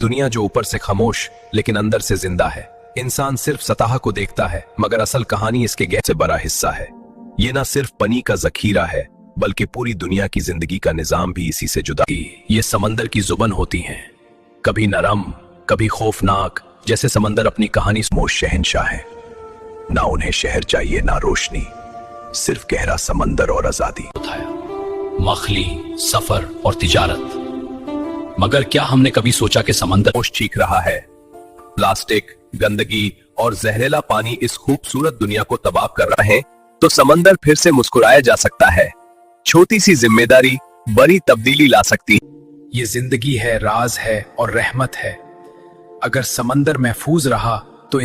दुनिया जो ऊपर से खामोश लेकिन अंदर से जिंदा है। इंसान सिर्फ सतह को देखता है, मगर असल कहानी इसके गहरे से बड़ा हिस्सा है। ये ना सिर्फ पानी का जखीरा है, बल्कि पूरी दुनिया की जिंदगी का निजाम भी इसी से जुड़ा है। ये समंदर की जुबान होती हैं, कभी नरम, कभी खौफनाक, जैसे समंदर अपनी कहानी खामोश शहंशाह है। ना उन्हें शहर चाहिए, ना रोशनी, सिर्फ गहरा समंदर और आजादी। मखली, सफर और तिजारत। मगर क्या हमने कभी सोचा कि समंदर खामोश चीख रहा है? प्लास्टिक, गंदगी और जहरीला पानी इस खूबसूरत दुनिया को तबाह कर रहे हैं, तो समंदर फिर से मुस्कुराया जा सकता है। छोटी सी जिम्मेदारी बड़ी तब्दीली ला सकती है। ये जिंदगी है, राज है और रहमत है। अगर समंदर महफूज रहा तो